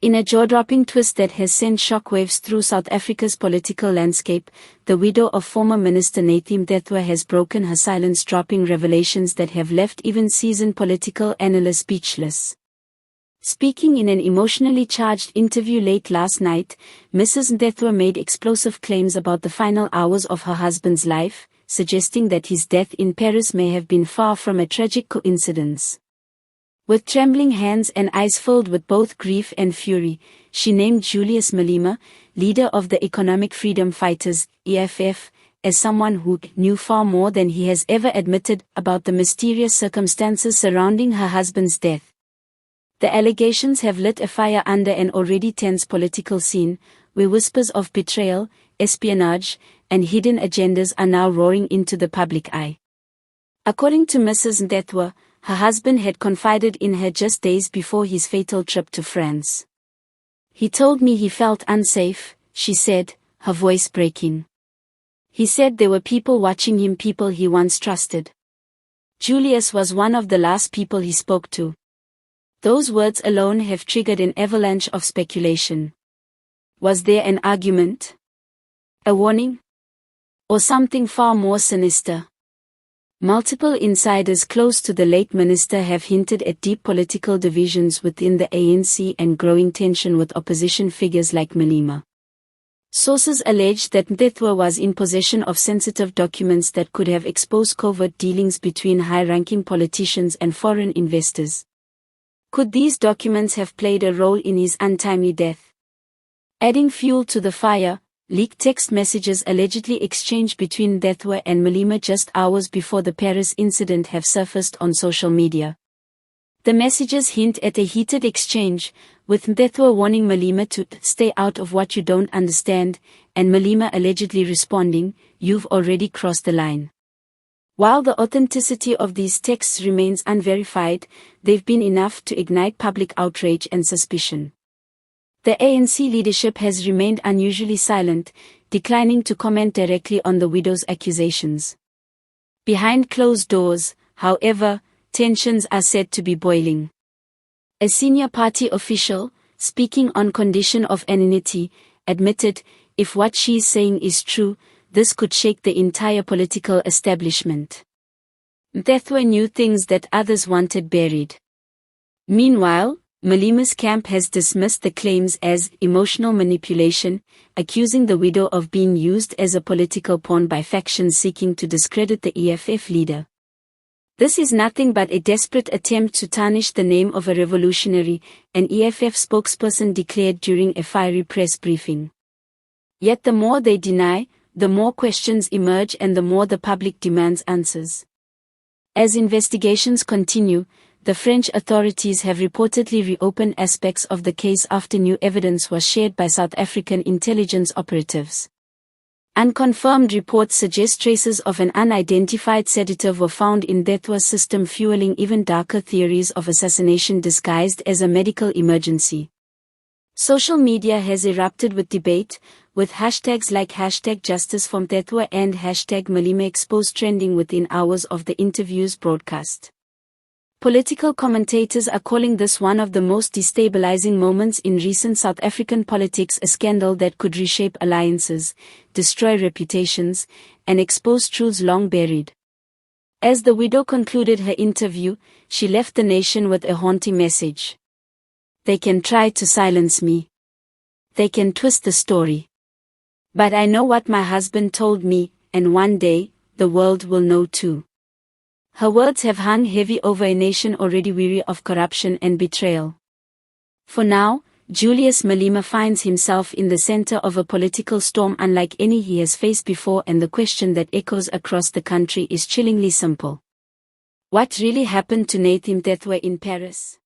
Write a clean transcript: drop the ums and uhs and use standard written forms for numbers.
In a jaw-dropping twist that has sent shockwaves through South Africa's political landscape, the widow of former Minister Nathi Mthethwa has broken her silence, dropping revelations that have left even seasoned political analysts speechless. Speaking in an emotionally charged interview late last night, Mrs. Mthethwa made explosive claims about the final hours of her husband's life, suggesting that his death in Paris may have been far from a tragic coincidence. With trembling hands and eyes filled with both grief and fury, she named Julius Malema, leader of the Economic Freedom Fighters, EFF, as someone who knew far more than he has ever admitted about the mysterious circumstances surrounding her husband's death. The allegations have lit a fire under an already tense political scene, where whispers of betrayal, espionage, and hidden agendas are now roaring into the public eye. According to Mrs. Mthethwa, her husband had confided in her just days before his fatal trip to France. "He told me he felt unsafe," she said, her voice breaking. "He said there were people watching him, people he once trusted. Julius was one of the last people he spoke to." Those words alone have triggered an avalanche of speculation. Was there an argument? A warning? Or something far more sinister? Multiple insiders close to the late minister have hinted at deep political divisions within the ANC and growing tension with opposition figures like Malema. Sources allege that Mthethwa was in possession of sensitive documents that could have exposed covert dealings between high-ranking politicians and foreign investors. Could these documents have played a role in his untimely death? Adding fuel to the fire, leaked text messages allegedly exchanged between Mthethwa and Malema just hours before the Paris incident have surfaced on social media. The messages hint at a heated exchange, with Mthethwa warning Malema to stay out of what you don't understand, and Malema allegedly responding, "You've already crossed the line." While the authenticity of these texts remains unverified, they've been enough to ignite public outrage and suspicion. The ANC leadership has remained unusually silent, declining to comment directly on the widow's accusations. Behind closed doors, however, tensions are said to be boiling. A senior party official, speaking on condition of anonymity, admitted, "If what she's saying is true, this could shake the entire political establishment." Mthethwa knew things that others wanted buried. Meanwhile, Malema's camp has dismissed the claims as emotional manipulation, accusing the widow of being used as a political pawn by factions seeking to discredit the EFF leader. "This is nothing but a desperate attempt to tarnish the name of a revolutionary," an EFF spokesperson declared during a fiery press briefing. Yet the more they deny, the more questions emerge and the more the public demands answers. As investigations continue, the French authorities have reportedly reopened aspects of the case after new evidence was shared by South African intelligence operatives. Unconfirmed reports suggest traces of an unidentified sedative were found in Mthethwa's system, fueling even darker theories of assassination disguised as a medical emergency. Social media has erupted with debate, with hashtags like #JusticeForMthethwa and #MalemaExposed trending within hours of the interview's broadcast. Political commentators are calling this one of the most destabilizing moments in recent South African politics, a scandal that could reshape alliances, destroy reputations, and expose truths long buried. As the widow concluded her interview, she left the nation with a haunting message. "They can try to silence me. They can twist the story. But I know what my husband told me, and one day, the world will know too." Her words have hung heavy over a nation already weary of corruption and betrayal. For now, Julius Malema finds himself in the center of a political storm unlike any he has faced before, and the question that echoes across the country is chillingly simple. What really happened to Nathi Mthethwa in Paris?